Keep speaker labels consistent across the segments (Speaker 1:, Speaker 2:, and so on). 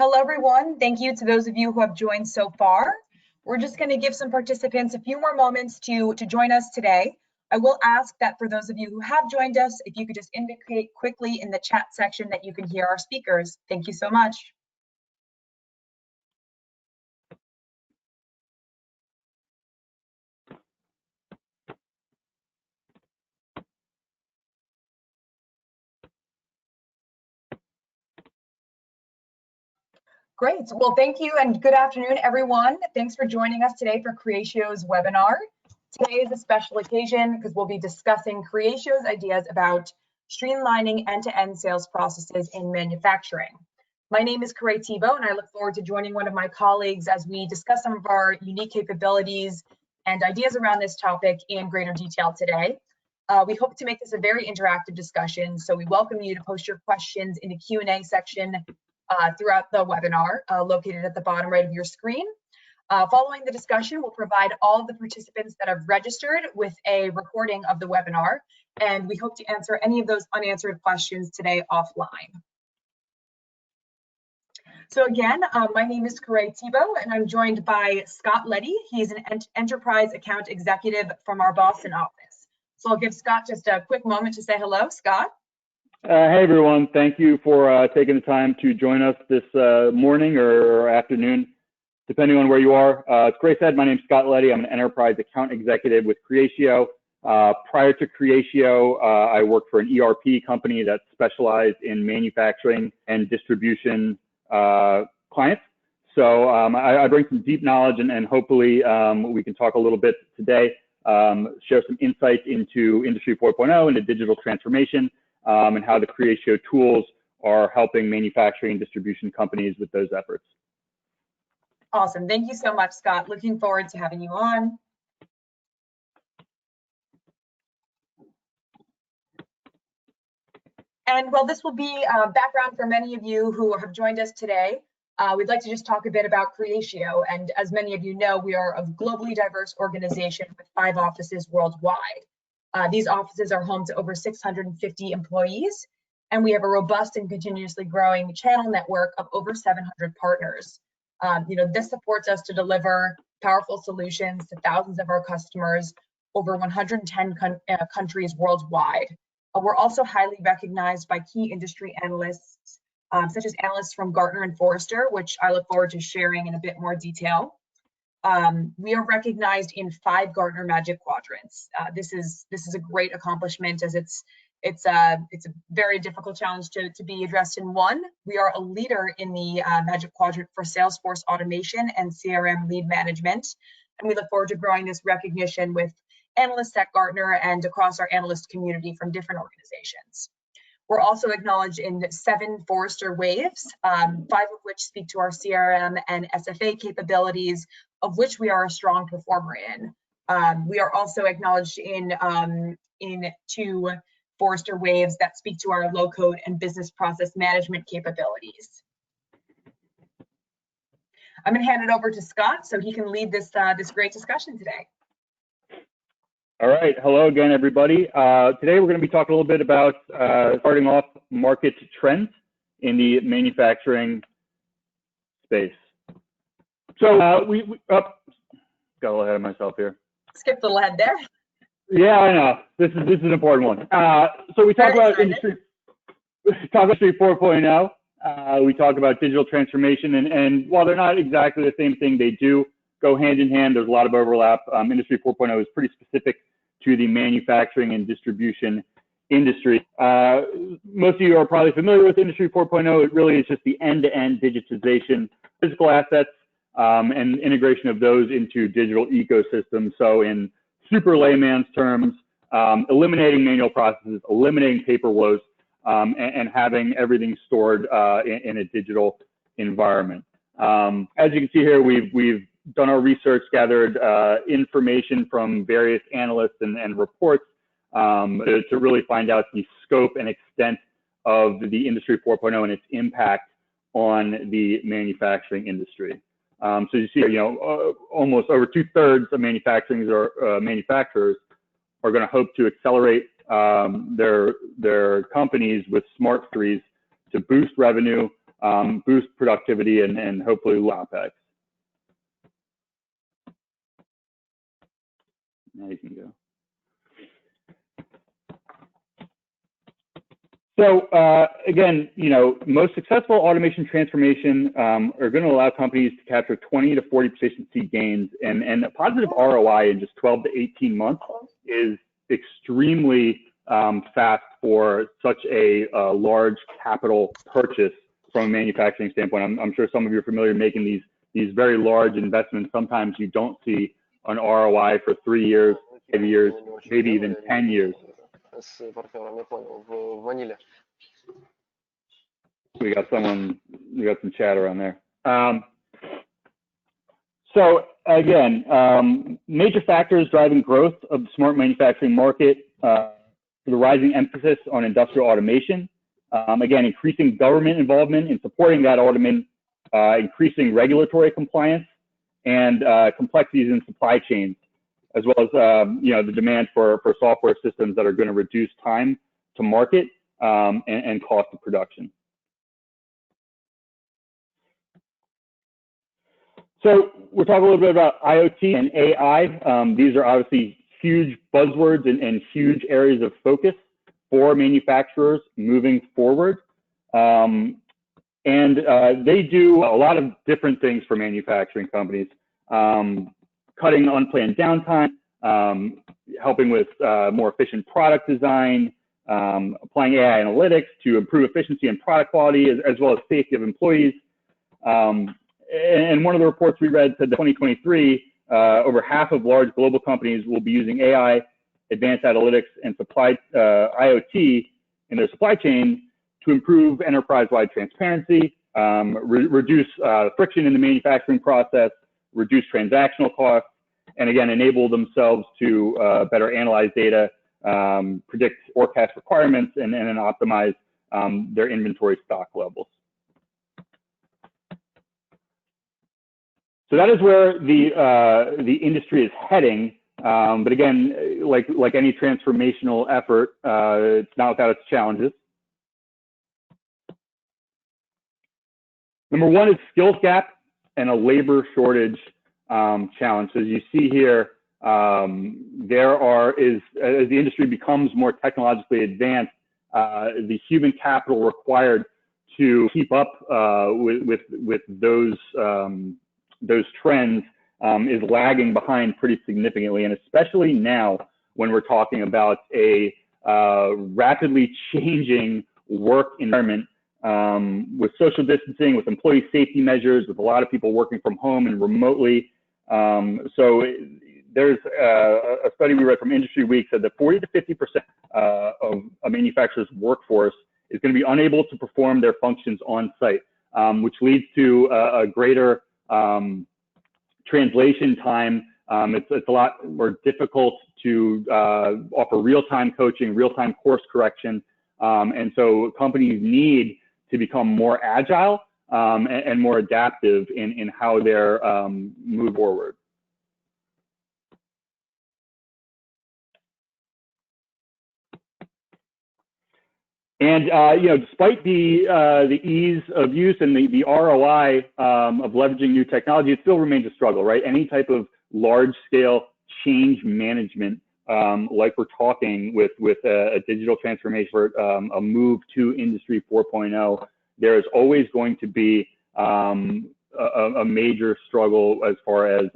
Speaker 1: Hello, everyone. Thank you to those of you who have joined so far. We're just going to give some participants a few more moments to join us today. I will ask that for those of you who have joined us, if you could just indicate quickly in the chat section that you can hear our speakers. Thank you so much. Great. Well, thank you and good afternoon, everyone. Thanks for joining us today for Creatio's webinar. Today is a special occasion because we'll be discussing Creatio's ideas about streamlining end-to-end sales processes in manufacturing. My name is Creatio, and I look forward to joining one of my colleagues as we discuss some of our unique capabilities and ideas around this topic in greater detail today. We hope to make this a very interactive discussion, so we welcome you to post your questions in the Q&A section throughout the webinar, located at the bottom right of your screen. Following the discussion, we'll provide all of the participants that have registered with a recording of the webinar, and we hope to answer any of those unanswered questions today offline. So again, my name is Creatio, and I'm joined by Scott Leddy. He's an enterprise account executive from our Boston office. So I'll give Scott just a quick moment to say hello. Scott.
Speaker 2: Hey everyone, thank you for taking the time to join us this morning or afternoon, depending on where you are. As Grace said, my name is Scott Leddy. I'm an enterprise account executive with Creatio. Prior to Creatio, I worked for an ERP company that specialized in manufacturing and distribution clients. So I bring some deep knowledge, and hopefully we can talk a little bit today, share some insights into Industry 4.0 and the digital transformation, and how the Creatio tools are helping manufacturing and distribution companies with those efforts.
Speaker 1: Awesome. Thank you so much, Scott. Looking forward to having you on. And while this will be background for many of you who have joined us today, we'd like to just talk a bit about Creatio. And as many of you know, we are a globally diverse organization with 5 offices worldwide. These offices are home to over 650 employees, and we have a robust and continuously growing channel network of over 700 partners. This supports us to deliver powerful solutions to thousands of our customers over 110 countries worldwide. We're also highly recognized by key industry analysts, such as analysts from Gartner and Forrester, which I look forward to sharing in a bit more detail. We are recognized in 5 Gartner Magic Quadrants. This is a great accomplishment, as it's a very difficult challenge to be addressed in one. We are a leader in the Magic Quadrant for Salesforce automation and CRM lead management, and we look forward to growing this recognition with analysts at Gartner and across our analyst community from different organizations. We're also acknowledged in 7 Forrester waves, 5 of which speak to our CRM and SFA capabilities, of which we are a strong performer in. We are also acknowledged in 2 Forrester waves that speak to our low-code and business process management capabilities. I'm going to hand it over to Scott so he can lead this great discussion today.
Speaker 2: All right, hello again, everybody. Today we're going to be talking a little bit about starting off market trends in the manufacturing space. So got a little ahead of myself here.
Speaker 1: Skipped a little ahead there.
Speaker 2: Yeah, I know. This is an important one. So we talk about Industry 4.0. We talk about digital transformation, and while they're not exactly the same thing, they do go hand in hand. There's a lot of overlap. Industry 4.0 is pretty specific to the manufacturing and distribution industry. Most of you are probably familiar with Industry 4.0. It really is just the end-to-end digitization, physical assets, and integration of those into digital ecosystems. So in super layman's terms, eliminating manual processes, eliminating paper woes, and having everything stored in a digital environment. As you can see here, we've done our research, gathered information from various analysts and reports to really find out the scope and extent of the Industry 4.0 and its impact on the manufacturing industry. So you see, almost over 2/3 of manufacturers are going to hope to accelerate their companies with smart freeze to boost revenue, boost productivity, and hopefully low OpEx. Now you can go. So again, most successful automation transformation are going to allow companies to capture 20 to 40% efficiency gains, and a positive ROI in just 12 to 18 months is extremely fast for such a large capital purchase from a manufacturing standpoint. I'm sure some of you are familiar making these very large investments. Sometimes you don't see an ROI for 3 years, 5 years, maybe even 10 years. We got some chatter on there. So again, major factors driving growth of the smart manufacturing market, the rising emphasis on industrial automation, again, increasing government involvement in supporting that automation, increasing regulatory compliance, and complexities in supply chains, as well as the demand for software systems that are going to reduce time to market and cost of production. So we'll talk a little bit about IoT and AI. These are obviously huge buzzwords and huge areas of focus for manufacturers moving forward. And they do a lot of different things for manufacturing companies, cutting unplanned downtime, helping with more efficient product design, applying AI analytics to improve efficiency and product quality, as well as safety of employees. And one of the reports we read said that 2023, over half of large global companies will be using AI, advanced analytics, and IoT in their supply chain to improve enterprise-wide transparency, reduce friction in the manufacturing process, reduce transactional costs, and again, enable themselves to better analyze data, predict forecast requirements, and then optimize their inventory stock levels. So that is where the industry is heading. But again, like any transformational effort, it's not without its challenges. Number one is skills gap and a labor shortage challenge. So as you see here, as the industry becomes more technologically advanced, the human capital required to keep up with those trends is lagging behind pretty significantly, and especially now when we're talking about a rapidly changing work environment with social distancing, with employee safety measures, with a lot of people working from home and remotely. So there's a study we read from Industry Week said that 40 to 50% of a manufacturer's workforce is going to be unable to perform their functions on site, which leads to a greater translation time. It's a lot more difficult to offer real-time coaching, real-time course correction. And so companies need to become more agile and more adaptive in how they're move forward. And despite the ease of use and the ROI of leveraging new technology, it still remains a struggle, right? Any type of large-scale change management, like we're talking with a digital transformation, a move to Industry 4.0, there is always going to be a major struggle as far as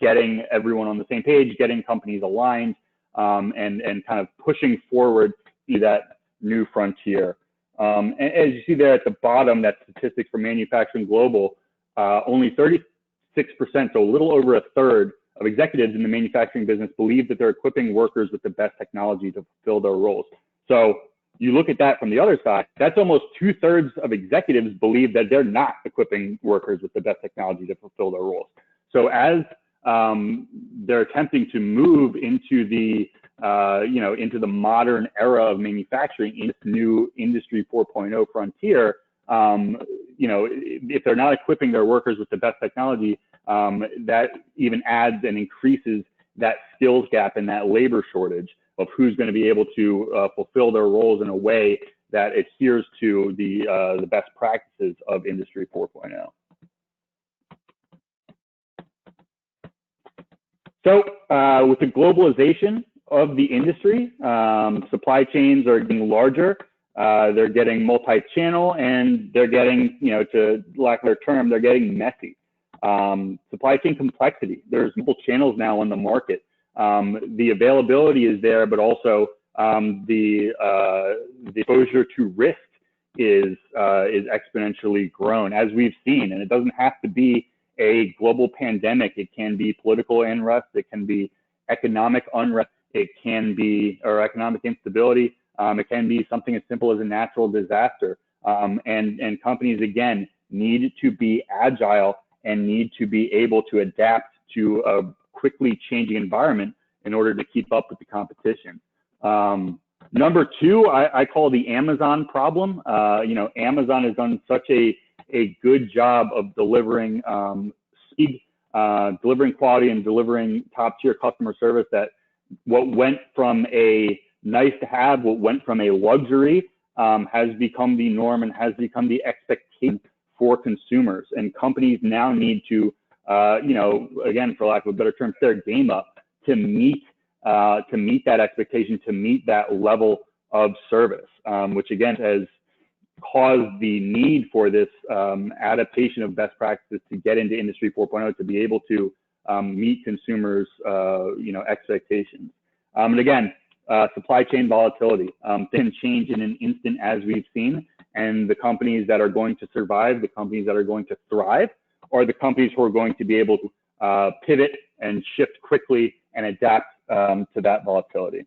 Speaker 2: getting everyone on the same page, getting companies aligned, and kind of pushing forward to that new frontier. And as you see there at the bottom, that statistics for Manufacturing Global, only 36%, so a little over a third of executives in the manufacturing business believe that they're equipping workers with the best technology to fulfill their roles. So you look at that from the other side, that's almost 2/3 of executives believe that they're not equipping workers with the best technology to fulfill their roles. So as they're attempting to move into the into the modern era of manufacturing in this new Industry 4.0 frontier, if they're not equipping their workers with the best technology, that even adds and increases that skills gap and that labor shortage of who's going to be able to fulfill their roles in a way that adheres to the best practices of Industry 4.0. So with the globalization of the industry, supply chains are getting larger, they're getting multi-channel, and they're getting, to lack of a term, they're getting messy. Supply chain complexity, there's multiple channels now on the market. The availability is there, but also the exposure to risk is exponentially grown, as we've seen. And it doesn't have to be a global pandemic. It can be political unrest. It can be economic unrest. It can be, or economic instability. It can be something as simple as a natural disaster. And companies, again, need to be agile and need to be able to adapt to a quickly changing environment in order to keep up with the competition. Number two, I call the Amazon problem. Amazon has done such a good job of delivering speed, delivering quality, and delivering top-tier customer service that what went from a nice to have, what went from a luxury, has become the norm and has become the expectation for consumers. And companies now need to, again, for lack of a better term, step their game up to meet that expectation, to meet that level of service, which again has caused the need for this adaptation of best practices to get into Industry 4.0 to be able to meet consumers' expectations. And again, supply chain volatility can change in an instant, as we've seen. And the companies that are going to survive, the companies that are going to thrive, are the companies who are going to be able to pivot and shift quickly and adapt to that volatility.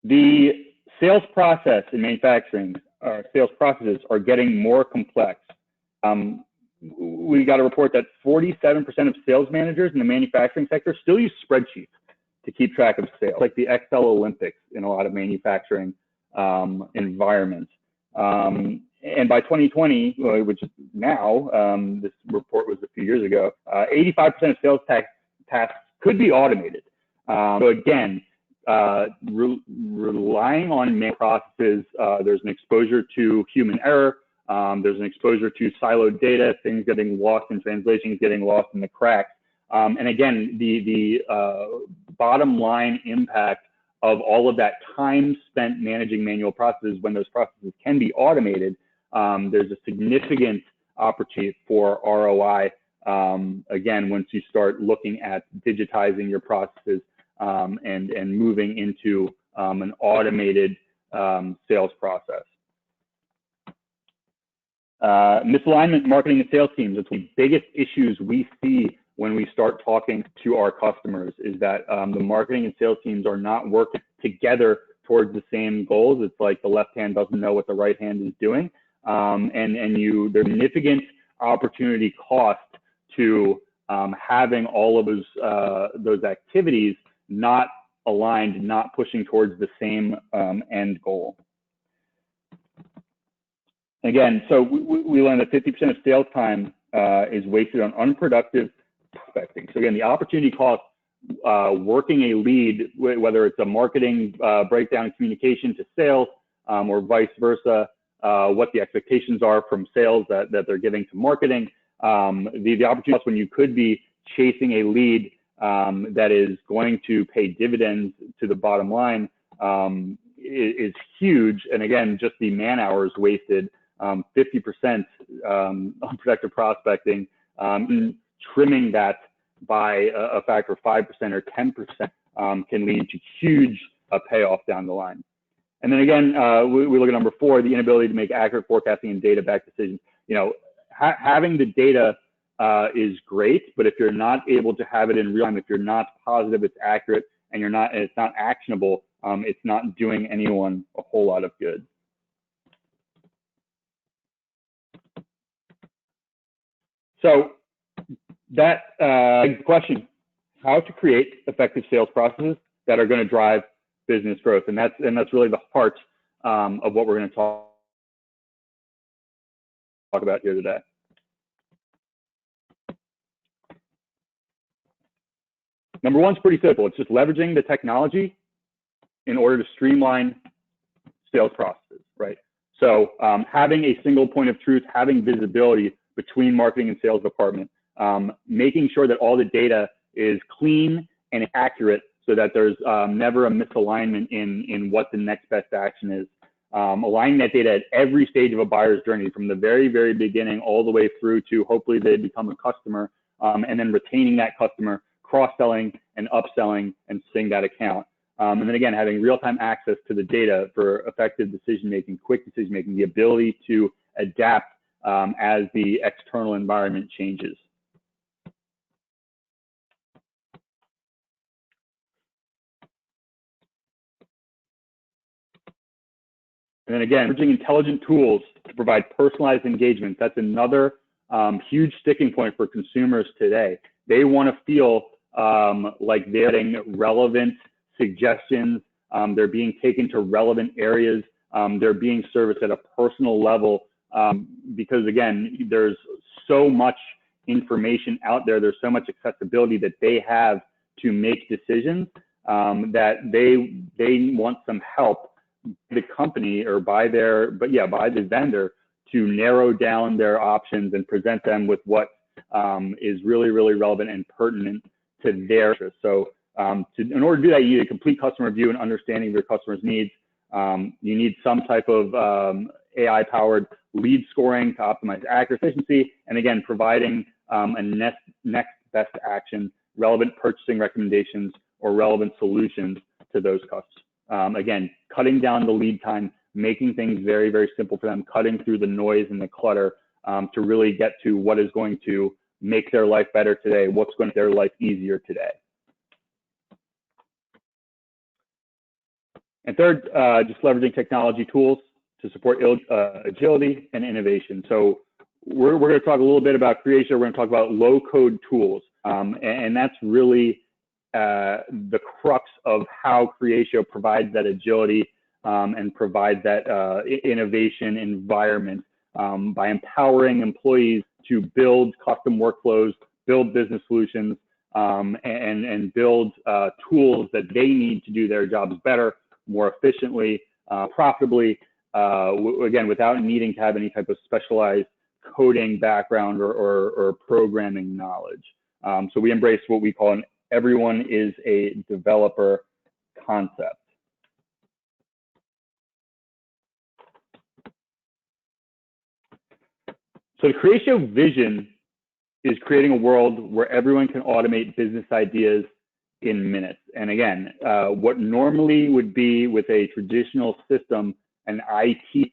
Speaker 2: The sales process in manufacturing, sales processes are getting more complex. We got a report that 47% of sales managers in the manufacturing sector still use spreadsheets to keep track of sales, like the Excel Olympics in a lot of manufacturing environments. And by 2020, which is now, this report was a few years ago, 85% of sales tasks could be automated. So again, relying on manual processes, there's an exposure to human error. There's an exposure to siloed data, things getting lost in translations, getting lost in the cracks. And again, the bottom line impact of all of that time spent managing manual processes, when those processes can be automated, there's a significant opportunity for ROI. Again, once you start looking at digitizing your processes and moving into an automated sales process. Misalignment marketing and sales teams. It's the biggest issues we see when we start talking to our customers, is that the marketing and sales teams are not working together towards the same goals. It's like the left hand doesn't know what the right hand is doing. There's significant opportunity cost to having all of those activities not aligned, not pushing towards the same end goal. Again, so we learned that 50% of sales time is wasted on unproductive prospecting. So again, the opportunity cost working a lead, whether it's a marketing breakdown communication to sales or vice versa, what the expectations are from sales that they're giving to marketing. The opportunity cost when you could be chasing a lead that is going to pay dividends to the bottom line is huge. And again, just the man hours wasted, 50% unproductive prospecting, trimming that by a factor of 5% or 10% can lead to huge payoff down the line. And then again, we look at number 4, the inability to make accurate forecasting and data-backed decisions. Having the data is great, but if you're not able to have it in real time, if you're not positive it's accurate and it's not actionable, it's not doing anyone a whole lot of good. So that question, how to create effective sales processes that are going to drive business growth, and that's really the heart of what we're going to talk about here today. Number one's pretty simple. It's just leveraging the technology in order to streamline sales processes, right? So having a single point of truth, having visibility between marketing and sales department, making sure that all the data is clean and accurate so that there's never a misalignment in what the next best action is. Aligning that data at every stage of a buyer's journey, from the very, very beginning all the way through to hopefully they become a customer, and then retaining that customer, cross-selling and upselling and seeing that account. And then again, having real-time access to the data for effective decision-making, quick decision-making, the ability to adapt as the external environment changes. And then again, leveraging intelligent tools to provide personalized engagement. That's another huge sticking point for consumers today. They want to feel like they're getting relevant suggestions, they're being taken to relevant areas, they're being serviced at a personal level, because again, there's so much information out there, there's so much accessibility that they have to make decisions, that they want some help by the company or by the vendor to narrow down their options and present them with what is really, really relevant and pertinent to their interests. So in order to do that, you need a complete customer view and understanding of your customer's needs. You need some type of AI-powered lead scoring to optimize accuracy, efficiency, and again, providing a next best action, relevant purchasing recommendations, or relevant solutions to those customers. Again, cutting down the lead time, making things very, very simple for them, cutting through the noise and the clutter to really get to what is going to make their life better today, what's going to make their life easier today. And third, just leveraging technology tools to support agility and innovation. So we're going to talk a little bit about Creatio. We're going to talk about low-code tools, and that's really the crux of how Creatio provides that agility and provides that innovation environment by empowering employees to build custom workflows, build business solutions, and build tools that they need to do their jobs better, more efficiently, profitably, again, without needing to have any type of specialized coding background or programming knowledge. So we embrace what we call an everyone is a developer concept. So the Creatio vision is creating a world where everyone can automate business ideas in minutes. And again, what normally would be with a traditional system, an IT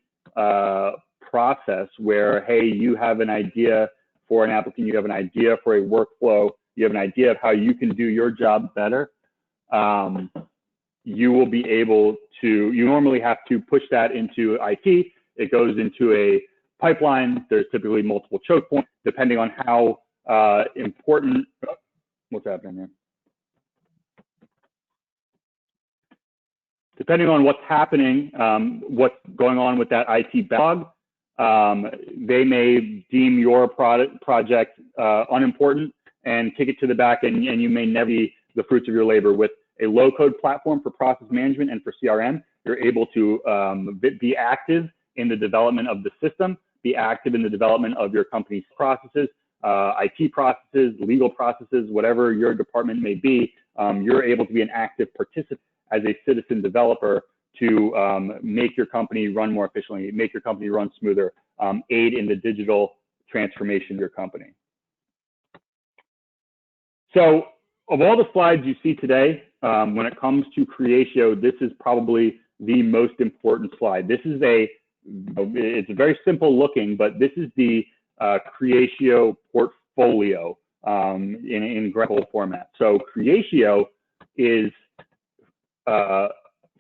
Speaker 2: process where, hey, you have an idea for an applicant, you have an idea for a workflow, you have an idea of how you can do your job better, you will be able to, you normally have to push that into IT. It goes into a pipeline. There's typically multiple choke points, depending on how important, what's happening here? Depending on what's happening, what's going on with that IT backlog, they may deem your project unimportant and kick it to the back, and you may never see the fruits of your labor. With a low-code platform for process management and for CRM, you're able to be active in the development of the system, be active in the development of your company's processes, IT processes, legal processes, whatever your department may be. You're able to be an active participant as a citizen developer to make your company run more efficiently, make your company run smoother, aid in the digital transformation of your company. So of all the slides you see today, when it comes to Creatio, this is probably the most important slide. This is it's very simple looking, but this is the Creatio portfolio in graphical format. So Creatio is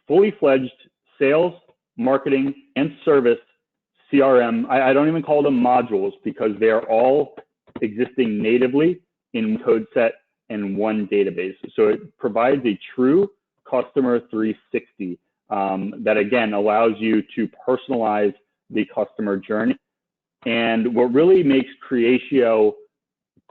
Speaker 2: fully fledged sales, marketing, and service CRM. I don't even call them modules because they are all existing natively in code set and one database. So it provides a true customer 360 that again allows you to personalize the customer journey. And what really makes Creatio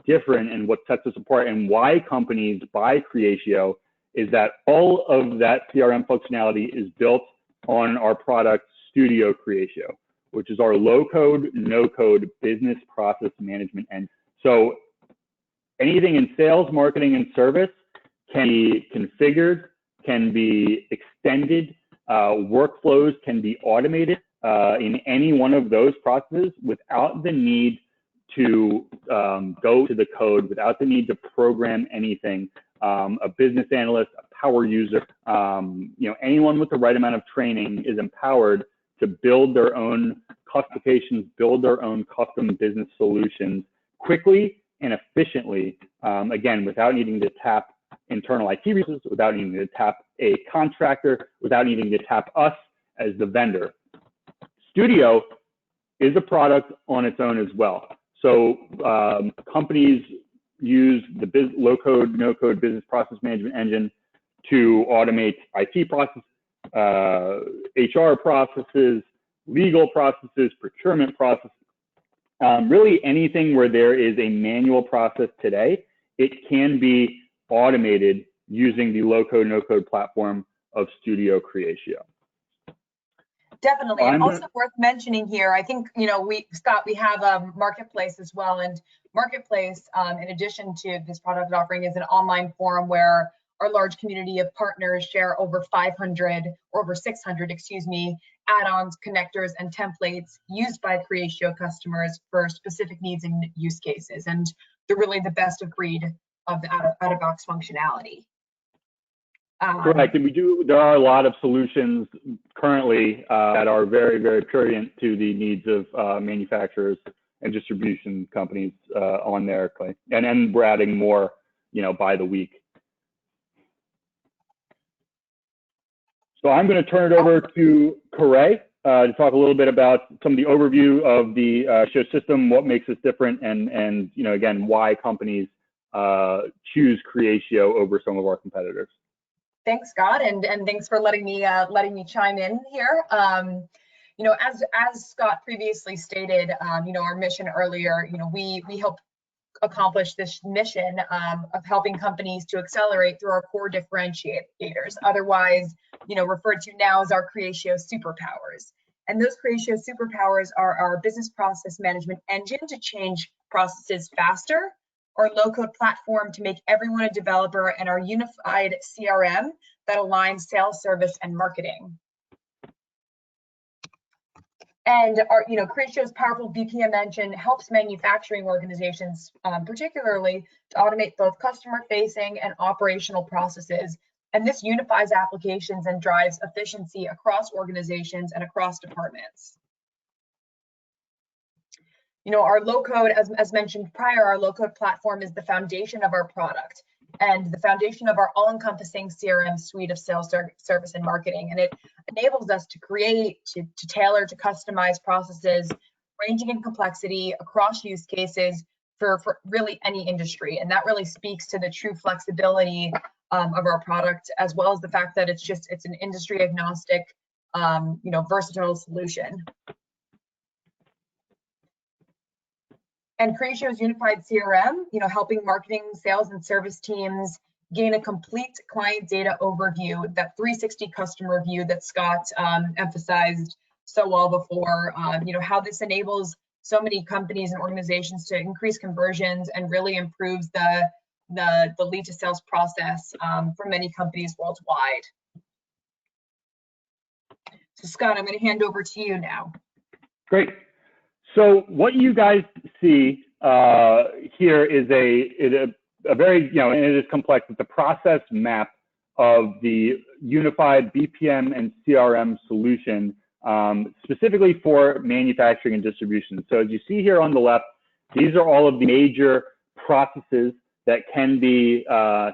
Speaker 2: different and what sets us apart and why companies buy Creatio is that all of that CRM functionality is built on our product Studio Creatio, which is our low-code, no-code business process management engine. So anything in sales, marketing, and service can be configured, can be extended, workflows can be automated in any one of those processes without the need to go to the code, without the need to program anything. A business analyst, a power user, anyone with the right amount of training is empowered to build their own customizations, build their own custom business solutions quickly and efficiently, again, without needing to tap internal IT resources, without needing to tap a contractor, without needing to tap us as the vendor. Studio is a product on its own as well. So companies use the low-code, no-code business process management engine to automate IT processes, HR processes, legal processes, procurement processes, really anything where there is a manual process today, it can be automated using the low-code, no-code platform of Studio Creatio.
Speaker 1: Definitely. And also worth mentioning here, I think, Scott, we have a marketplace as well. And marketplace, in addition to this product offering, is an online forum where our large community of partners share over 500 or over 600, add-ons, connectors, and templates used by Creatio customers for specific needs and use cases. And they're really the best of breed of the out-of-box functionality.
Speaker 2: Correct, and there are a lot of solutions currently that are very, very prudent to the needs of manufacturers and distribution companies on there, Clay. And we're adding more, by the week. So I'm going to turn it over to Corey to talk a little bit about some of the overview of the show system, what makes us different, and again, why companies choose Creatio over some of our competitors.
Speaker 1: Thanks, Scott, and thanks for letting me chime in here. As Scott previously stated, our mission earlier, we help accomplish this mission of helping companies to accelerate through our core differentiators, otherwise, referred to now as our Creatio superpowers. And those Creatio superpowers are our business process management engine to change processes faster, our low-code platform to make everyone a developer, and our unified CRM that aligns sales, service, and marketing. And our, Creatio's powerful BPM engine helps manufacturing organizations, particularly, to automate both customer-facing and operational processes. And this unifies applications and drives efficiency across organizations and across departments. Our low-code, as mentioned prior, our low-code platform is the foundation of our product and the foundation of our all-encompassing CRM suite of sales, service, and marketing. And it enables us to create, to tailor, to customize processes ranging in complexity across use cases for really any industry. And that really speaks to the true flexibility of our product, as well as the fact that it's an industry agnostic, versatile solution. And Creatio's unified CRM, helping marketing, sales, and service teams gain a complete client data overview, that 360 customer view that Scott emphasized so well before, how this enables so many companies and organizations to increase conversions and really improves the lead to sales process for many companies worldwide. So Scott, I'm going to hand over to you now.
Speaker 2: Great. So what you guys see here is a very, and it is complex, it's a process map of the unified BPM and CRM solution, specifically for manufacturing and distribution. So as you see here on the left, these are all of the major processes that can be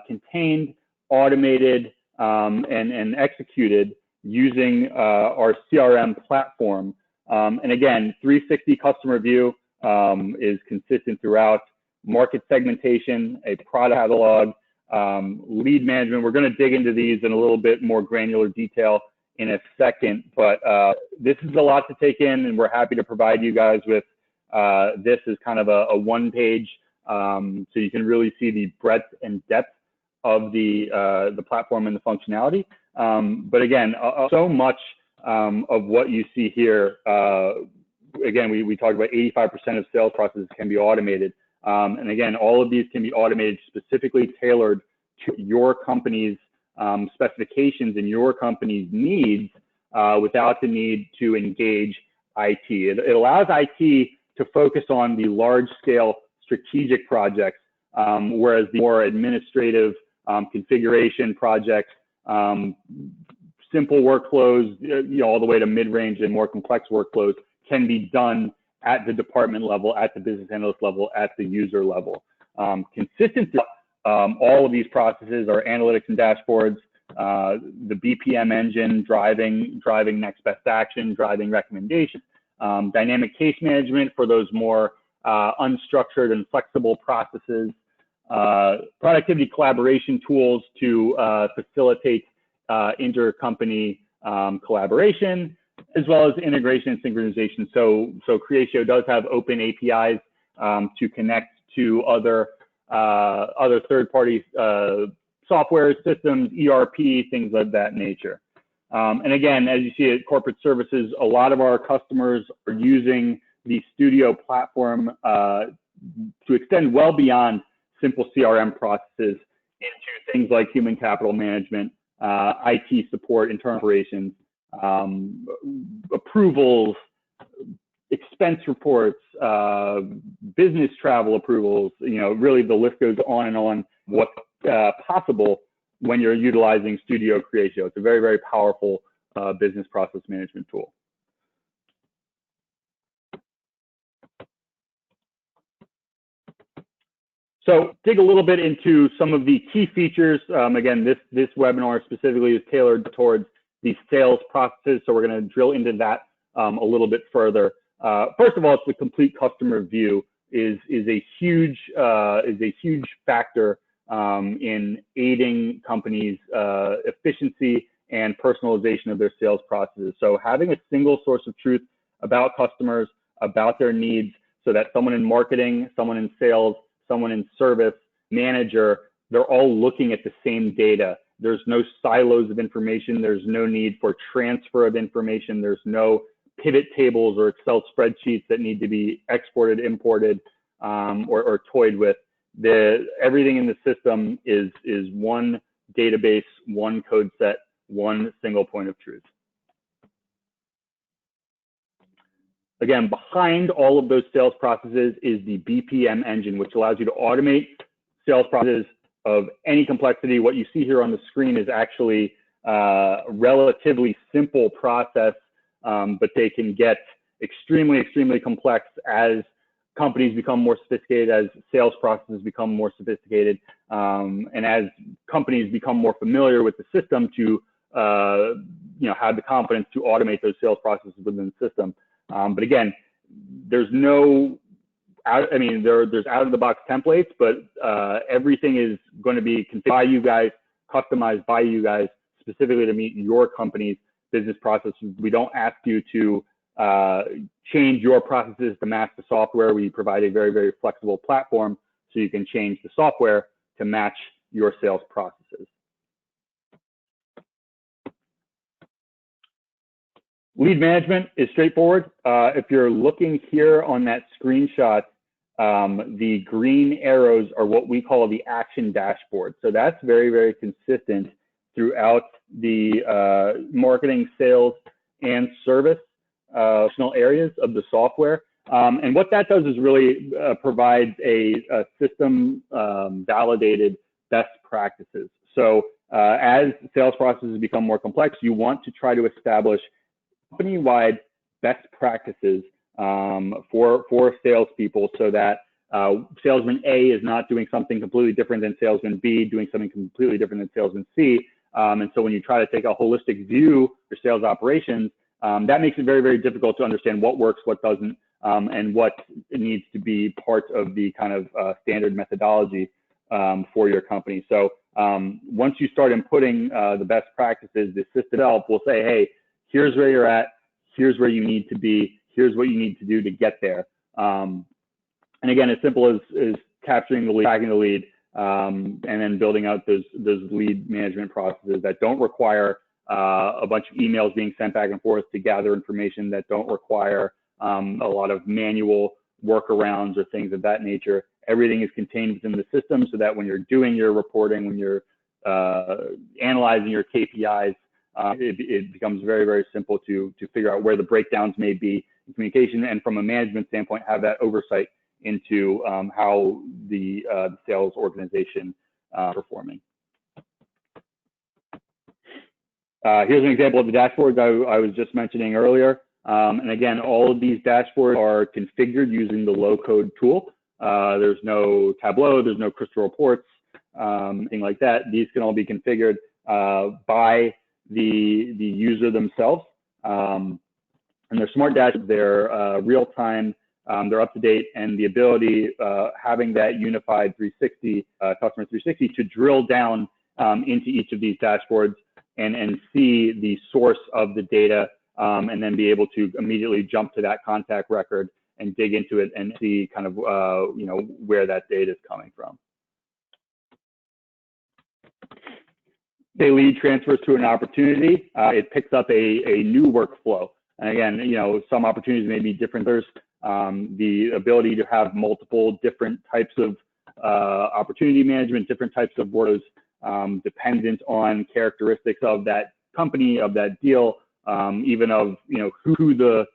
Speaker 2: contained, automated, and executed using our CRM platform. And again, 360 customer view is consistent throughout. Market segmentation, a product catalog, lead management. We're going to dig into these in a little bit more granular detail in a second, but this is a lot to take in, and we're happy to provide you guys with this as kind of a one-page So you can really see the breadth and depth of the platform and the functionality. But again, so much of what you see here, again, we talked about 85% of sales processes can be automated. And again, all of these can be automated, specifically tailored to your company's specifications and your company's needs without the need to engage IT. It allows IT to focus on the large-scale strategic projects, whereas the more administrative configuration projects, simple workflows, all the way to mid-range and more complex workflows can be done at the department level, at the business analyst level, at the user level. Consistent throughout all of these processes are analytics and dashboards, the BPM engine driving next best action, driving recommendations, dynamic case management for those more unstructured and flexible processes, productivity collaboration tools to facilitate intercompany collaboration, as well as integration and synchronization. So Creatio does have open APIs to connect to other third-party software systems, ERP, things of that nature. And again, as you see at corporate services, a lot of our customers are using the Studio platform to extend well beyond simple CRM processes into things like human capital management, IT support, internal operations, approvals, expense reports, business travel approvals. Really the list goes on and on. What's possible when you're utilizing Studio Creatio. It's a very, very powerful business process management tool. So dig a little bit into some of the key features. Again, this webinar specifically is tailored towards the sales processes, so we're going to drill into that a little bit further. First of all, it's the complete customer view is a huge factor in aiding companies' efficiency and personalization of their sales processes. So having a single source of truth about customers, about their needs, so that someone in marketing, someone in sales, someone in service, manager, they're all looking at the same data. There's no silos of information. There's no need for transfer of information. There's no pivot tables or Excel spreadsheets that need to be exported, imported, or toyed with. Everything in the system is one database, one code set, one single point of truth. Again, behind all of those sales processes is the BPM engine, which allows you to automate sales processes of any complexity. What you see here on the screen is actually a relatively simple process, but they can get extremely, extremely complex as companies become more sophisticated, as sales processes become more sophisticated, and as companies become more familiar with the system to have the confidence to automate those sales processes within the system. But again, there's no, there's out-of-the-box templates, but everything is going to be configured by you guys, customized by you guys, specifically to meet your company's business processes. We don't ask you to change your processes to match the software. We provide a very, very flexible platform so you can change the software to match your sales processes. Lead management is straightforward. If you're looking here on that screenshot, the green arrows are what we call the action dashboard. So that's very, very consistent throughout the marketing, sales, and service functional areas of the software. And what that does is really provides a system validated best practices. So as sales processes become more complex, you want to try to establish company-wide best practices for salespeople, so that salesman A is not doing something completely different than salesman B, doing something completely different than salesman C. And so when you try to take a holistic view for sales operations, that makes it very, very difficult to understand what works, what doesn't, and what needs to be part of the kind of standard methodology for your company. So once you start inputting the best practices, the system help will say, hey, here's where you're at, here's where you need to be, here's what you need to do to get there. And again, as simple as capturing the lead, tracking the lead, and then building out those lead management processes that don't require a bunch of emails being sent back and forth to gather information, that don't require a lot of manual workarounds or things of that nature. Everything is contained within the system so that when you're doing your reporting, when you're analyzing your KPIs, it becomes very, very simple to figure out where the breakdowns may be in communication, and from a management standpoint, have that oversight into how the sales organization performing. Here's an example of the dashboards I was just mentioning earlier. And again, all of these dashboards are configured using the low-code tool. There's no Tableau, there's no Crystal Reports, anything like that. These can all be configured by the user themselves. And they're smart dashboards, they're real-time, they're up-to-date, and the ability, having that unified 360, customer 360, to drill down into each of these dashboards and see the source of the data, and then be able to immediately jump to that contact record and dig into it and see kind of where that data is coming from. Say lead transfers to an opportunity, it picks up a new workflow. And again, some opportunities may be different. There's the ability to have multiple different types of opportunity management, different types of workflows, dependent on characteristics of that company, of that deal, even of who the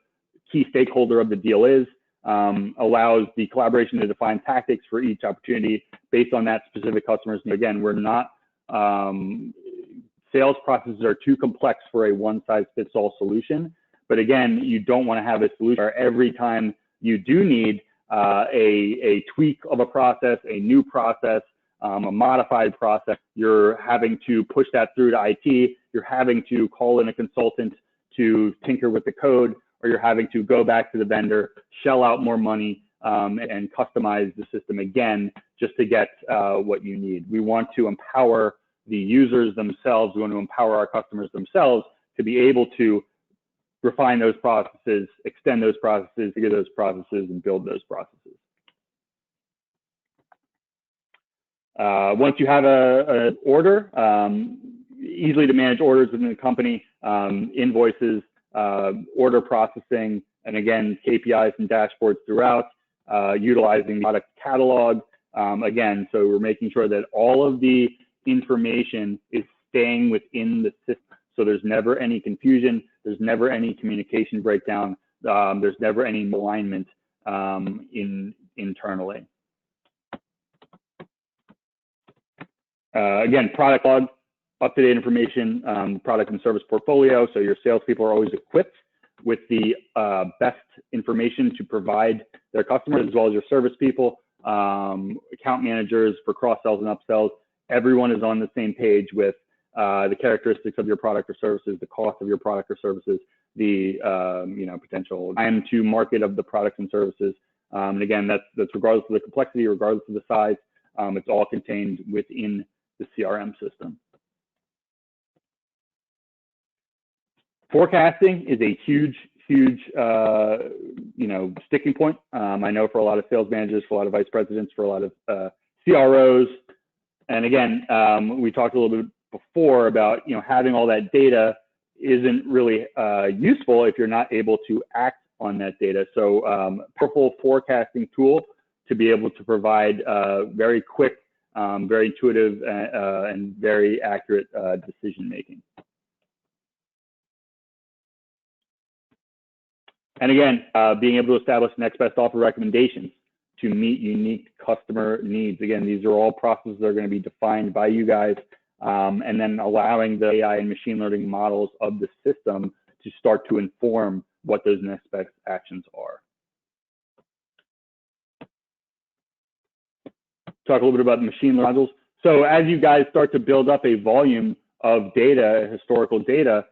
Speaker 2: key stakeholder of the deal is, allows the collaboration to define tactics for each opportunity based on that specific customer's need. Again, we're not, sales processes are too complex for a one-size-fits-all solution. But again, you don't want to have a solution where every time you do need a tweak of a process, a new process, a modified process, you're having to push that through to IT, you're having to call in a consultant to tinker with the code, or you're having to go back to the vendor, shell out more money, and customize the system again just to get what you need. We want to empower the users themselves, we want to empower our customers themselves to be able to refine those processes, extend those processes, figure those processes, and build those processes. Once you have an order, easily to manage orders within the company, invoices, order processing, and again, KPIs and dashboards throughout, utilizing the product catalog. Again, so we're making sure that all of the information is staying within the system. So there's never any confusion, there's never any communication breakdown, there's never any alignment internally. Again, product log, up-to-date information, product and service portfolio. So your salespeople are always equipped with the best information to provide their customers, as well as your service people, account managers for cross-sells and upsells. Everyone is on the same page with the characteristics of your product or services, the cost of your product or services, the potential time to market of the products and services. And again, that's regardless of the complexity, regardless of the size. It's all contained within the CRM system. Forecasting is a huge sticking point. I know for a lot of sales managers, for a lot of vice presidents, for a lot of CROs. And again, we talked a little bit before about having all that data isn't really useful if you're not able to act on that data. So powerful forecasting tool to be able to provide very quick, very intuitive, and very accurate decision making. And again, being able to establish next best offer recommendations to meet unique customer needs. Again, these are all processes that are going to be defined by you guys, and then allowing the AI and machine learning models of the system to start to inform what those next best actions are. Talk a little bit about the machine learning models. So as you guys start to build up a volume of data, historical data,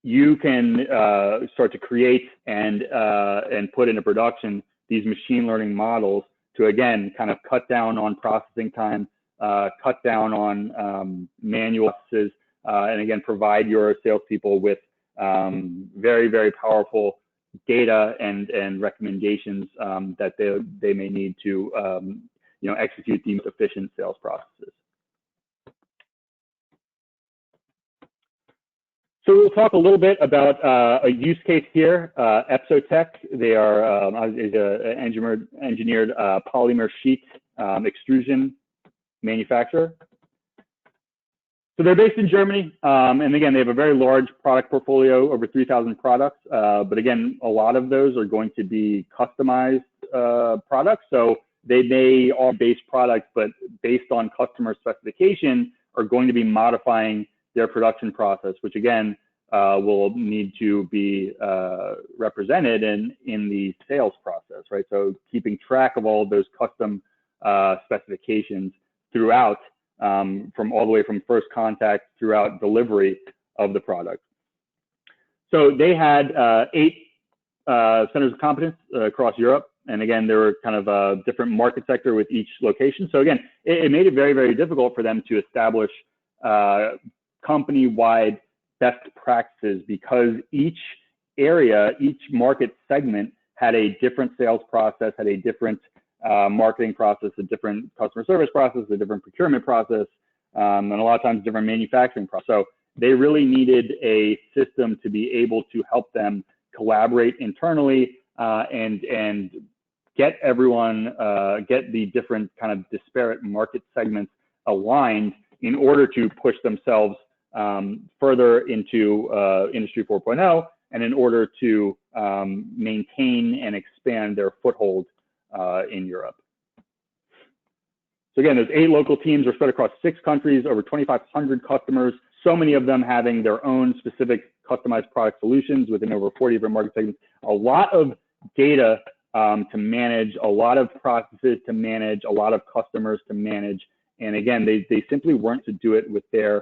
Speaker 2: you can start to create and put into production these machine learning models to, again, kind of cut down on processing time, cut down on manual processes, and again, provide your salespeople with very, very powerful data and recommendations that they may need to execute the most efficient sales processes. So we'll talk a little bit about a use case here. Epsotech, they are an engineered polymer sheet extrusion manufacturer. So they're based in Germany, and again, they have a very large product portfolio, over 3,000 products. But again, a lot of those are going to be customized products. So they may all be base products, but based on customer specification, are going to be modifying their production process, which again will need to be represented in the sales process, right? So keeping track of all of those custom specifications throughout. From all the way from first contact throughout delivery of the product. So they had 8 centers of competence across Europe. And again, there were kind of a different market sector with each location. So again, it made it very, very difficult for them to establish company-wide best practices, because each area, each market segment had a different sales process, had a different marketing process, a different customer service process, a different procurement process, and a lot of times different manufacturing process. So they really needed a system to be able to help them collaborate internally and get everyone, get the different kind of disparate market segments aligned in order to push themselves further into Industry 4.0, and in order to maintain and expand their foothold in Europe. So again, those 8 local teams are spread across 6 countries, over 2,500 customers, so many of them having their own specific customized product solutions within over 40 different market segments. A lot of data to manage, a lot of processes to manage, a lot of customers to manage. And again, they simply weren't to do it with their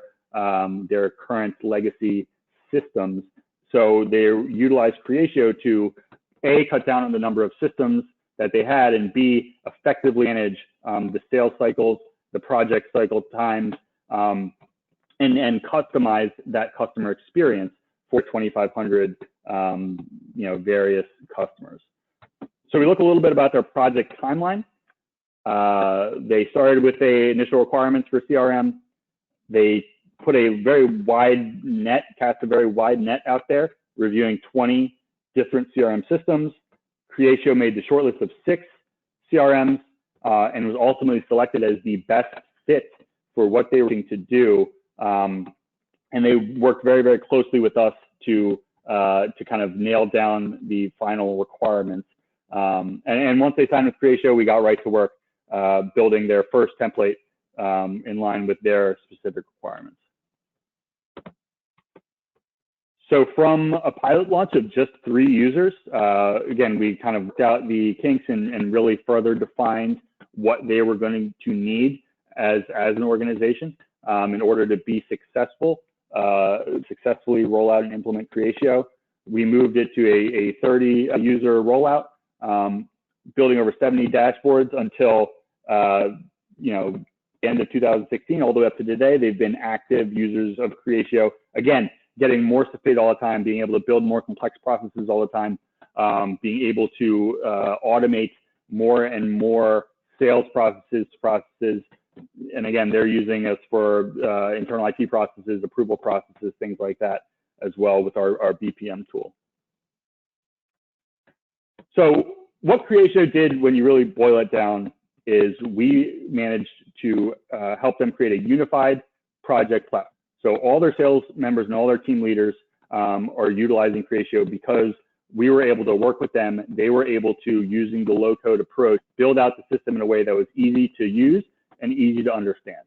Speaker 2: current legacy systems. So they utilized Creatio to A, cut down on the number of systems that they had, and B, effectively manage the sales cycles, the project cycle times, and customize that customer experience for 2,500 various customers. So we look a little bit about their project timeline. They started with initial requirements for CRM. They put a very wide net, cast a very wide net out there, reviewing 20 different CRM systems. Creatio made the shortlist of 6 CRMs and was ultimately selected as the best fit for what they were looking to do. And they worked very, very closely with us to kind of nail down the final requirements. And once they signed with Creatio, we got right to work building their first template in line with their specific requirements. So from a pilot launch of just 3 users, again, we kind of worked out the kinks and really further defined what they were going to need as an organization in order to be successful, successfully roll out and implement Creatio. We moved it to a 30 user rollout, building over 70 dashboards until end of 2016, all the way up to today. They've been active users of Creatio. Again, getting more sophisticated all the time, being able to build more complex processes all the time, being able to automate more and more sales processes. And again, they're using us for internal IT processes, approval processes, things like that as well with our BPM tool. So what Creatio did, when you really boil it down, is we managed to help them create a unified project platform. So all their sales members and all their team leaders are utilizing Creatio because we were able to work with them. They were able to, using the low-code approach, build out the system in a way that was easy to use and easy to understand.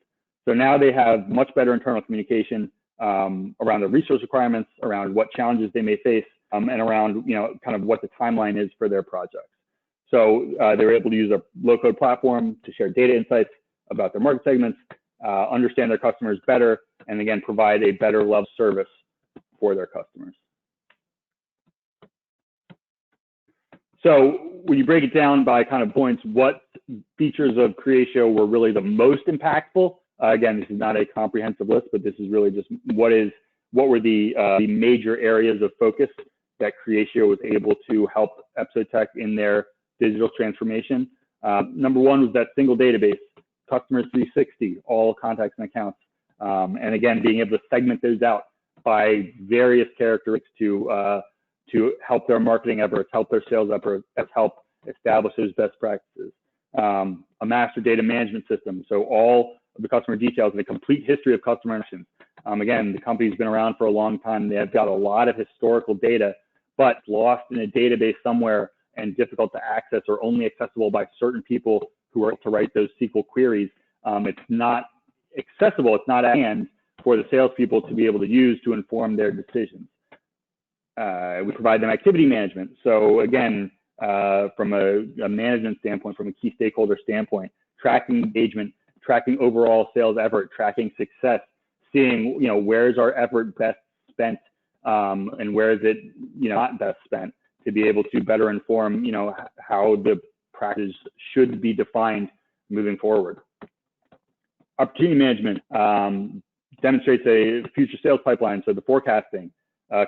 Speaker 2: So now they have much better internal communication around the resource requirements, around what challenges they may face, and around kind of what the timeline is for their projects. So they were able to use a low-code platform to share data insights about their market segments, understand their customers better, and again, provide a better level of service for their customers. So when you break it down by kind of points, what features of Creatio were really the most impactful? Again, this is not a comprehensive list, but this is really just what were the major areas of focus that Creatio was able to help Epsotech in their digital transformation. Number one was that single database, Customer 360, all contacts and accounts. And again, being able to segment those out by various characteristics to help their marketing efforts, help their sales efforts, help establish those best practices. A master data management system, so all of the customer details and a complete history of customer interactions. Again, the company's been around for a long time. They've got a lot of historical data, but lost in a database somewhere and difficult to access or only accessible by certain people who are to write those SQL queries. It's not accessible, it's not at hand for the salespeople to be able to use to inform their decisions. We provide them activity management. So again, from a management standpoint, from a key stakeholder standpoint, tracking engagement, tracking overall sales effort, tracking success, seeing, where's our effort best spent and where is it, not best spent, to be able to better inform, how the practice should be defined moving forward. Opportunity management demonstrates a future sales pipeline, so the forecasting,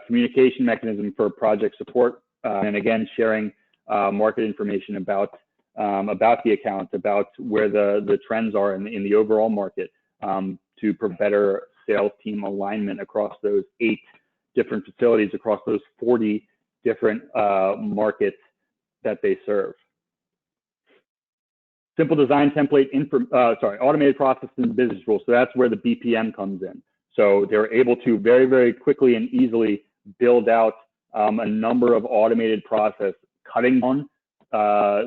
Speaker 2: communication mechanism for project support, and again, sharing market information about the accounts, about where the trends are in the overall market, to provide better sales team alignment across those 8 different facilities, across those 40 different markets that they serve. Simple design template, automated process and business rules. So that's where the BPM comes in. So they're able to very, very quickly and easily build out a number of automated process, cutting down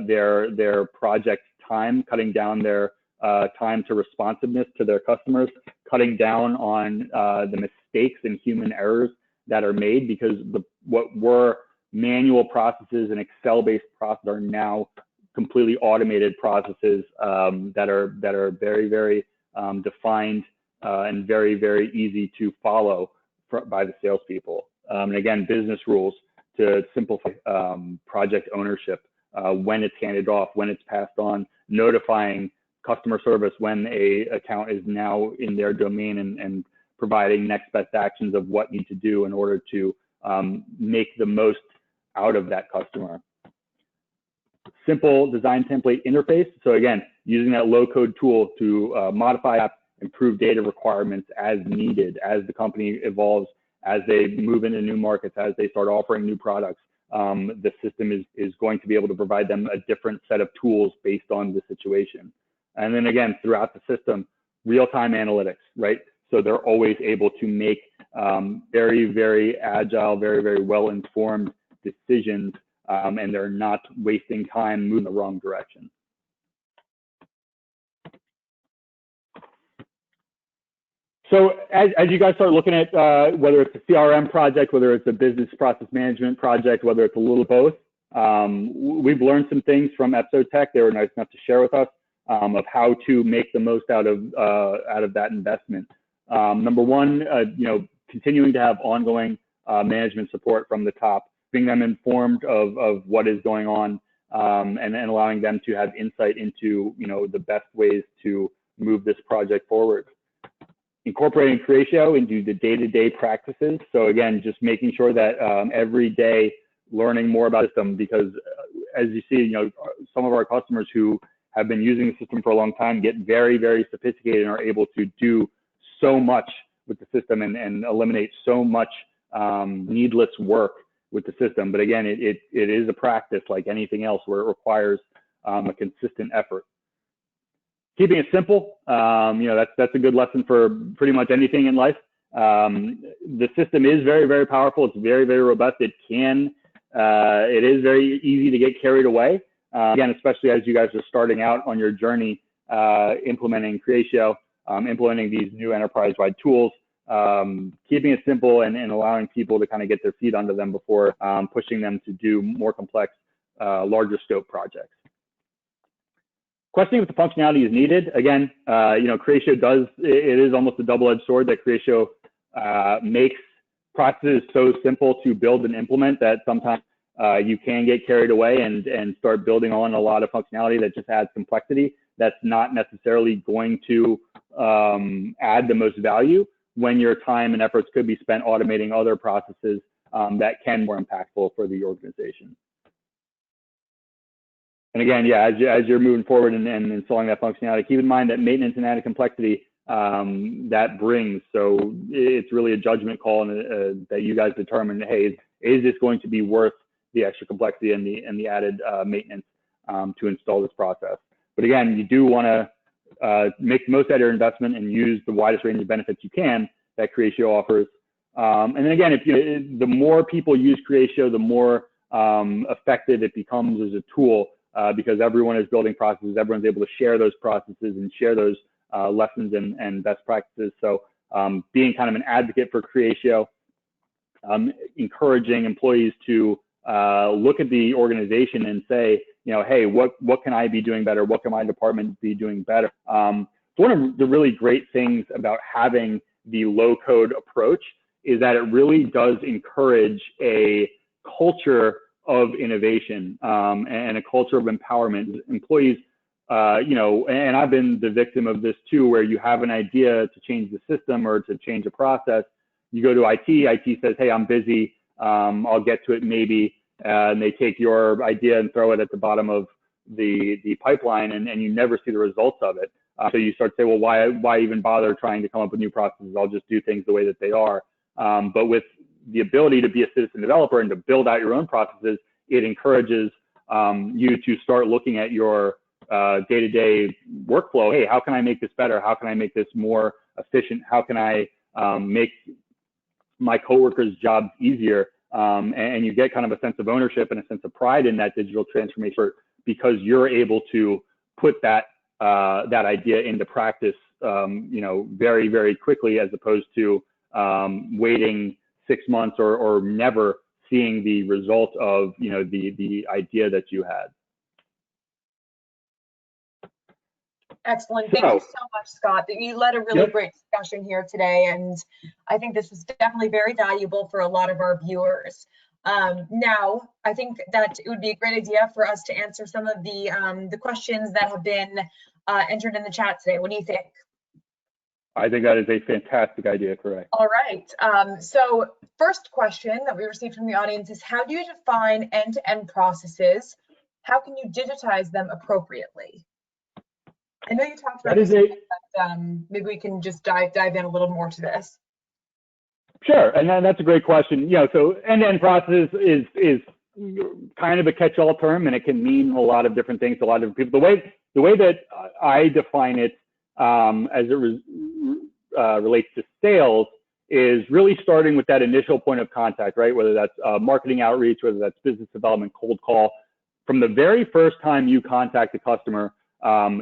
Speaker 2: their project time, cutting down their time to responsiveness to their customers, cutting down on the mistakes and human errors that are made, because what were manual processes and Excel-based processes are now completely automated processes that are very, very defined and very, very easy to follow by the salespeople. And again, business rules to simplify project ownership, when it's handed off, when it's passed on, notifying customer service when a account is now in their domain, and providing next best actions of what you need to do in order to make the most out of that customer. Simple design template interface. So again, using that low-code tool to modify apps, improve data requirements as needed, as the company evolves, as they move into new markets, as they start offering new products. The system is going to be able to provide them a different set of tools based on the situation. And then again, throughout the system, real-time analytics, right? So they're always able to make very, very agile, very, very well-informed decisions, and they're not wasting time moving in the wrong direction. So as you guys start looking at whether it's a CRM project, whether it's a business process management project, whether it's a little both, we've learned some things from Epsotech. They were nice enough to share with us of how to make the most out of that investment. Number one, continuing to have ongoing management support from the top, being them informed of what is going on, and allowing them to have insight into the best ways to move this project forward. Incorporating Creatio into the day-to-day practices. So again, just making sure that every day learning more about the system, because as you see, some of our customers who have been using the system for a long time get very, very sophisticated and are able to do so much with the system and eliminate so much needless work with the system. But again, it is a practice like anything else where it requires a consistent effort. Keeping it simple, that's a good lesson for pretty much anything in life. The system is very, very powerful. It's very, very robust. It is very easy to get carried away. Again, especially as you guys are starting out on your journey, implementing Creatio, implementing these new enterprise-wide tools, keeping it simple and allowing people to kind of get their feet under them before pushing them to do more complex, larger scope projects. Questioning if the functionality is needed. Again, Creatio it is almost a double-edged sword that Creatio makes processes so simple to build and implement that sometimes you can get carried away and start building on a lot of functionality that just adds complexity. That's not necessarily going to add the most value when your time and efforts could be spent automating other processes that can be more impactful for the organization. And again, yeah, as you're moving forward and installing that functionality, keep in mind that maintenance and added complexity that brings. So it's really a judgment call that you guys determine, hey, is this going to be worth the extra complexity and the added maintenance to install this process? But again, you do want to make the most out of your investment and use the widest range of benefits you can that Creatio offers. And then again, the more people use Creatio, the more effective it becomes as a tool. Because everyone is building processes, everyone's able to share those processes and share those lessons and best practices. So being kind of an advocate for Creatio, encouraging employees to look at the organization and say, hey, what can I be doing better? What can my department be doing better? So one of the really great things about having the low-code approach is that it really does encourage a culture of innovation and a culture of empowerment. Employees, and I've been the victim of this too, where you have an idea to change the system or to change a process. You go to IT says, hey, I'm busy, I'll get to it maybe, and they take your idea and throw it at the bottom of the pipeline, and you never see the results of it. So you start to say, well, why even bother trying to come up with new processes? I'll just do things the way that they are. But with the ability to be a citizen developer and to build out your own processes, it encourages you to start looking at your day-to-day workflow. Hey, how can I make this better? How can I make this more efficient? How can I make my coworkers' jobs easier? And you get kind of a sense of ownership and a sense of pride in that digital transformation because you're able to put that idea into practice, very, very quickly, as opposed to waiting 6 months or never seeing the result of the idea that you had.
Speaker 1: Excellent. Thank you so much, Scott. You led a really great discussion here today, and I think this was definitely very valuable for a lot of our viewers. Now, I think that it would be a great idea for us to answer some of the questions that have been entered in the chat today. What do you think?
Speaker 2: I think that is a fantastic idea, correct.
Speaker 1: All right. So first question that we received from the audience is, how do you define end-to-end processes? How can you digitize them appropriately? I know you talked about this, but maybe we can just dive in a little more to this.
Speaker 2: Sure, and that's a great question. So end-to-end process is kind of a catch-all term, and it can mean a lot of different things to a lot of different people. The way that I define it as it relates to sales is really starting with that initial point of contact, right? Whether that's marketing outreach, whether that's business development, cold call. From the very first time you contact a customer,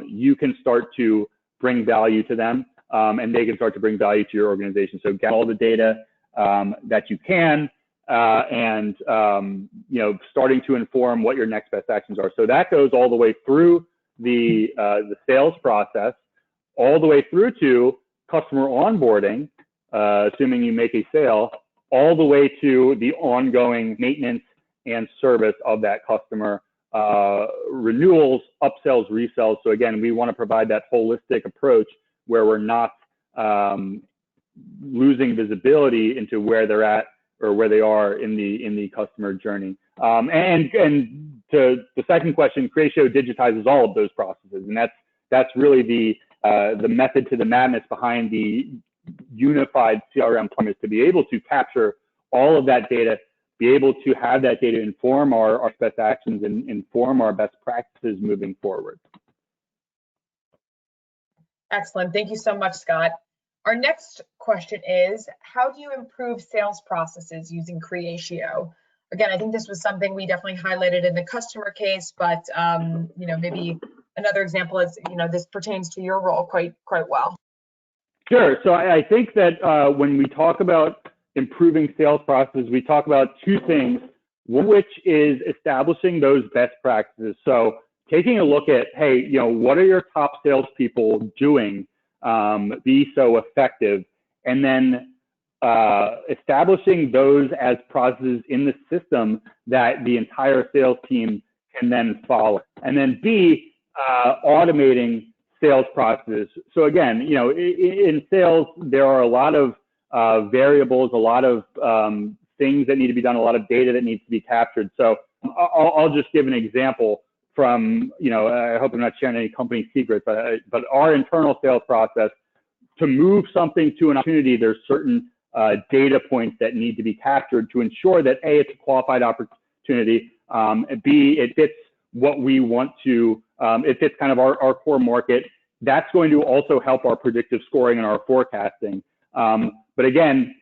Speaker 2: you can start to bring value to them, and they can start to bring value to your organization. So get all the data that you can, and starting to inform what your next best actions are. So that goes all the way through the sales process, all the way through to customer onboarding, assuming you make a sale, all the way to the ongoing maintenance and service of that customer, renewals, upsells, resells. So again, we want to provide that holistic approach where we're not losing visibility into where they're at or where they are in the customer journey. And to the second question, Creatio digitizes all of those processes, and that's really the method to the madness behind the unified CRM platform, is to be able to capture all of that data, be able to have that data inform our best actions and inform our best practices moving forward.
Speaker 1: Excellent. Thank you so much, Scott. Our next question is, how do you improve sales processes using Creatio? Again, I think this was something we definitely highlighted in the customer case, but maybe another example is, this pertains to your role quite well.
Speaker 2: Sure. So I think that when we talk about improving sales processes, we talk about two things, one which is establishing those best practices. So taking a look at, hey, what are your top salespeople doing, be so effective, and then establishing those as processes in the system that the entire sales team can then follow. And then B, automating sales processes. So again, in sales, there are a lot of variables, a lot of things that need to be done, a lot of data that needs to be captured. So I'll just give an example from, I hope I'm not sharing any company secrets, but our internal sales process, to move something to an opportunity, there's certain data points that need to be captured to ensure that A, it's a qualified opportunity, and B, it fits what we want to, it fits kind of our core market. That's going to also help our predictive scoring and our forecasting. But again,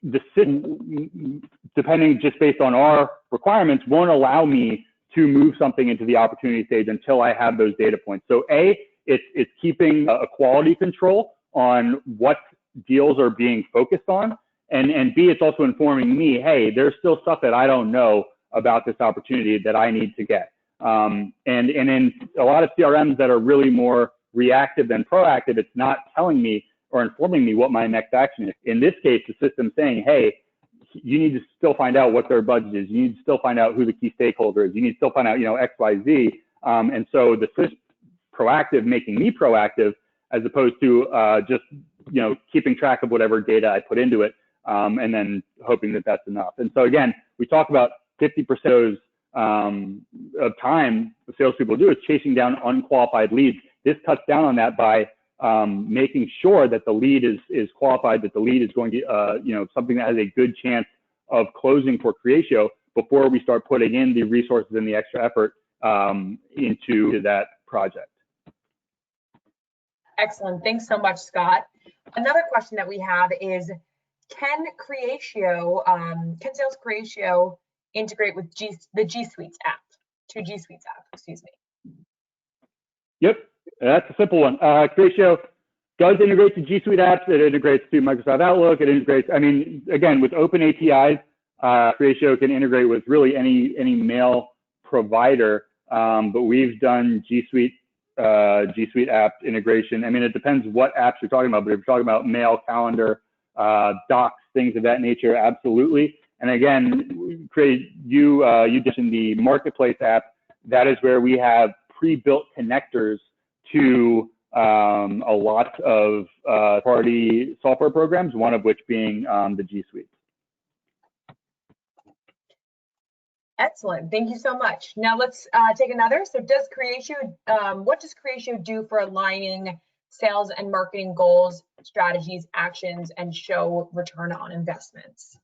Speaker 2: the system, depending just based on our requirements, won't allow me to move something into the opportunity stage until I have those data points. So A, it's keeping a quality control on what deals are being focused on. And B, it's also informing me, hey, there's still stuff that I don't know about this opportunity that I need to get. And in a lot of CRMs that are really more reactive than proactive, it's not telling me or informing me what my next action is. In this case, the system's saying, hey, you need to still find out what their budget is. You need to still find out who the key stakeholder is. You need to still find out, X, Y, Z. And so the system proactive, making me proactive, as opposed to just, keeping track of whatever data I put into it, and then hoping that that's enough. And so again, we talk about 50% of time the salespeople do is chasing down unqualified leads. This cuts down on that by making sure that the lead is qualified, that the lead is going to, something that has a good chance of closing for Creatio before we start putting in the resources and the extra effort into that project.
Speaker 1: Excellent. Thanks so much, Scott. Another question that we have is, can Sales Creatio integrate with the G Suites app, excuse me?
Speaker 2: Yep, that's a simple one. Creatio does integrate to G Suite apps. It integrates to Microsoft Outlook. It integrates, again, with open APIs, Creatio can integrate with really any mail provider, but we've done G Suite app integration. It depends what apps you're talking about, but if you're talking about mail, calendar, docs, things of that nature, absolutely. And again, you mentioned the marketplace app. That is where we have pre-built connectors to a lot of party software programs, one of which being the G Suite.
Speaker 1: Excellent. Thank you so much. Now let's take another. So what does Creatio do for aligning sales and marketing goals, strategies, actions, and show return on investments?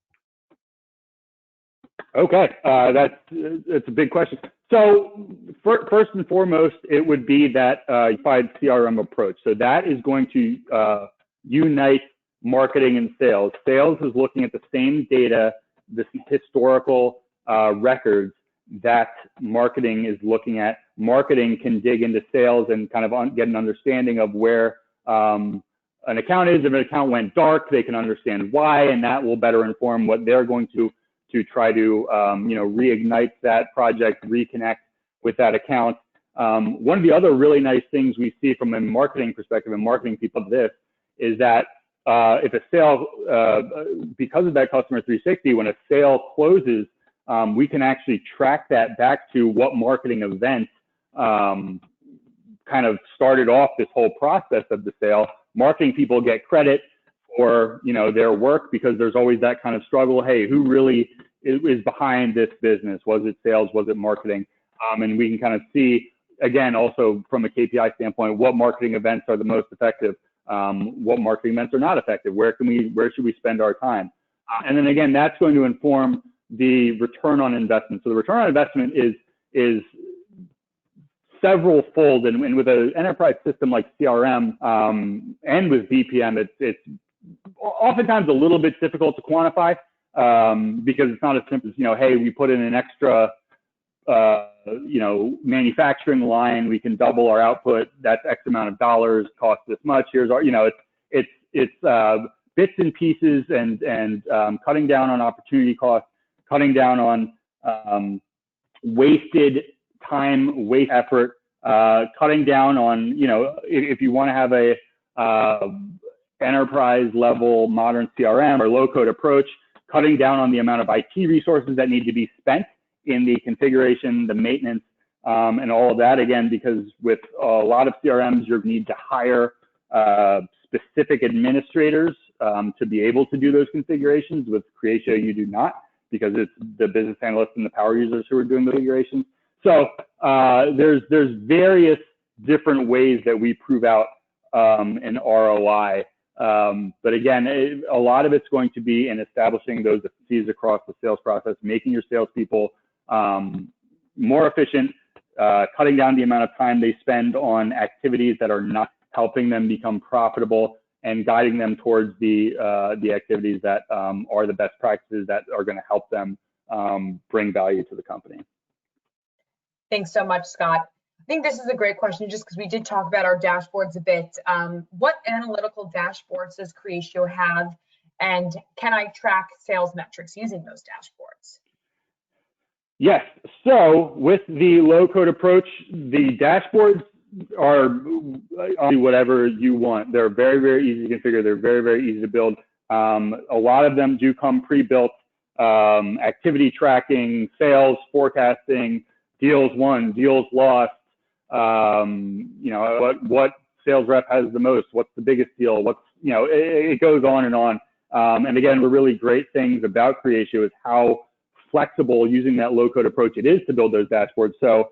Speaker 2: Okay, that's a big question. So first and foremost, it would be that unified CRM approach. So that is going to unite marketing and sales. Sales is looking at the same data, this historical records that marketing is looking at. Marketing can dig into sales and kind of get an understanding of where an account is. If an account went dark, they can understand why, and that will better inform what they're going to try to reignite that project, reconnect with that account. One of the other really nice things we see from a marketing perspective, and marketing people of this, is that if a sale, because of that customer 360, when a sale closes, we can actually track that back to what marketing event kind of started off this whole process of the sale. Marketing people get credit for their work, because there's always that kind of struggle. Hey, who really is behind this business? Was it sales? Was it marketing? And we can kind of see, again, also from a KPI standpoint, what marketing events are the most effective, what marketing events are not effective, where should we spend our time? And then again, that's going to inform the return on investment. So the return on investment is several fold, and with an enterprise system like CRM and with BPM, it's oftentimes a little bit difficult to quantify, because it's not as simple as, hey, we put in an extra manufacturing line, we can double our output, that's X amount of dollars, cost this much, here's our, it's bits and pieces, and cutting down on opportunity costs, cutting down on wasted time, waste effort, cutting down on, if you want to have a enterprise level modern CRM or low code approach, cutting down on the amount of IT resources that need to be spent in the configuration, the maintenance, and all of that. Again, because with a lot of CRMs, you need to hire specific administrators to be able to do those configurations. With Creatio, you do not, because it's the business analysts and the power users who are doing the configurations. So there's various different ways that we prove out an ROI. But again, a lot of it's going to be in establishing those efficiencies across the sales process, making your salespeople more efficient, cutting down the amount of time they spend on activities that are not helping them become profitable, and guiding them towards the activities that are the best practices that are going to help them bring value to the company.
Speaker 1: Thanks so much, Scott. I think this is a great question, just because we did talk about our dashboards a bit. What analytical dashboards does Creatio have, and can I track sales metrics using those dashboards?
Speaker 2: Yes. So with the low-code approach, the dashboards are whatever you want. They're very, very easy to configure. They're very, very easy to build. A lot of them do come pre-built. Activity tracking, sales forecasting, deals won, deals lost. You know, what sales rep has the most? What's the biggest deal? What's, you know, it goes on and on. And again, the really great things about Creatio is how flexible using that low-code approach it is to build those dashboards. So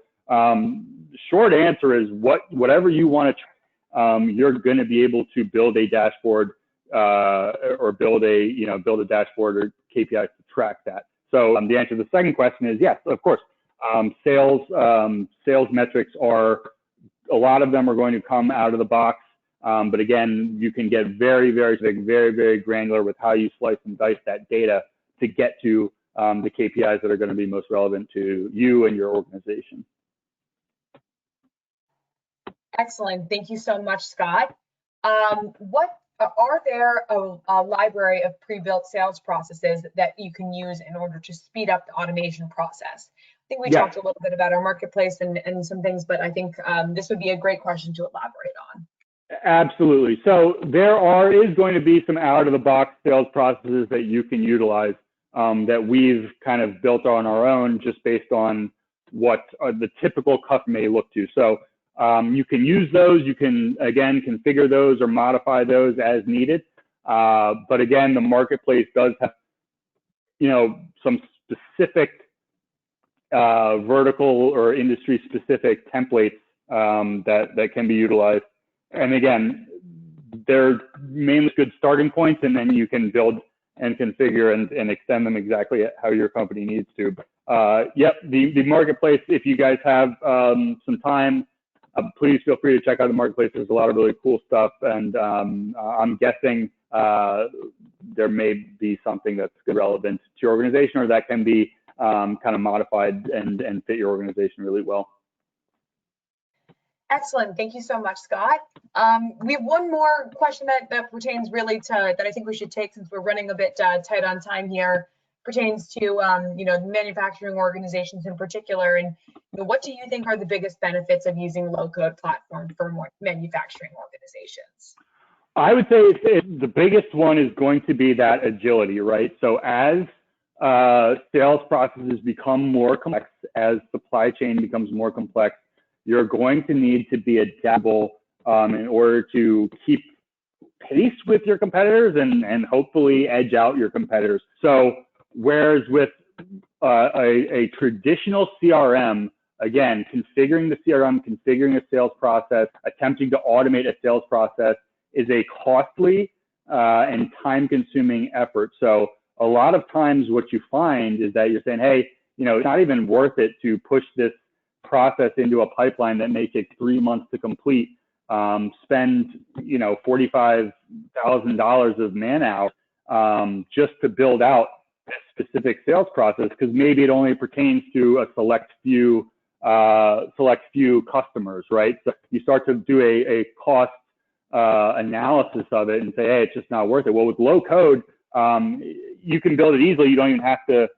Speaker 2: short answer is whatever you want to, you're going to be able to build a dashboard or build a dashboard or KPIs to track that. So the answer to the second question is yes, of course. Sales metrics are, a lot of them are going to come out of the box. But again, you can get very, very big, very, very granular with how you slice and dice that data to get to the KPIs that are going to be most relevant to you and your organization.
Speaker 1: Excellent. Thank you so much, Scott. What are there a library of pre-built sales processes that you can use in order to speed up the automation process? I think we talked a little bit about our marketplace and some things, but I think this would be a great question to elaborate on.
Speaker 2: Absolutely. So there is going to be some out-of-the-box sales processes that you can utilize that we've kind of built on our own, just based on what the typical customer may look to. So you can use those. You can, again, configure those or modify those as needed. But again, the marketplace does have, you know, some specific vertical or industry-specific templates that can be utilized. And again, they're mainly good starting points, and then you can build and configure and extend them exactly how your company needs to. Yep, the marketplace, if you guys have some time, please feel free to check out the marketplace. There's a lot of really cool stuff, and I'm guessing there may be something that's relevant to your organization, or that can be kind of modified and fit your organization really well.
Speaker 1: Excellent. Thank you so much, Scott. We have one more question that pertains really to, that I think we should take, since we're running a bit tight on time here, pertains to you know, manufacturing organizations in particular. And you know, what do you think are the biggest benefits of using low-code platform for manufacturing organizations?
Speaker 2: I would say the biggest one is going to be that agility, right? So as sales processes become more complex, as supply chain becomes more complex, you're going to need to be adaptable in order to keep pace with your competitors and hopefully edge out your competitors. So whereas with a traditional CRM, again, configuring the CRM, configuring a sales process, attempting to automate a sales process is a costly and time-consuming effort. So a lot of times what you find is that you're saying, hey, you know, it's not even worth it to push this process into a pipeline that may take 3 months to complete, spend, you know, $45,000 of man hours just to build out a specific sales process, because maybe it only pertains to a select few customers, right? So you start to do a cost analysis of it and say, hey, it's just not worth it. Well, with low code, you can build it easily. You don't even have to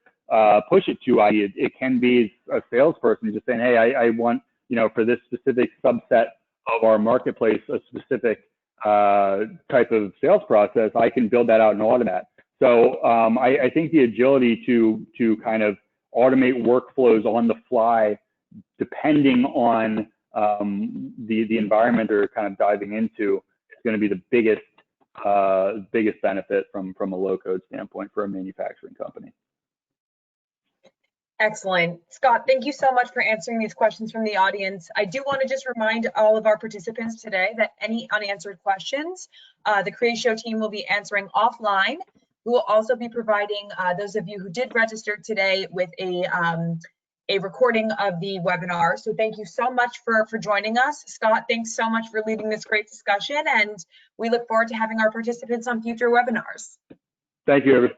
Speaker 2: push it to IT. It can be a salesperson just saying, hey, I want, you know, for this specific subset of our marketplace, a specific type of sales process, I can build that out and automate that. So I think the agility to kind of automate workflows on the fly, depending on the environment they're kind of diving into, is going to be the biggest biggest benefit from a low code standpoint for a manufacturing company.
Speaker 1: Excellent. Scott, thank you so much for answering these questions from the audience. I do want to just remind all of our participants today that any unanswered questions, the Creatio team will be answering offline. We will also be providing those of you who did register today with a recording of the webinar. So thank you so much for joining us. Scott, thanks so much for leading this great discussion, and we look forward to having our participants on future webinars.
Speaker 2: Thank you, everyone.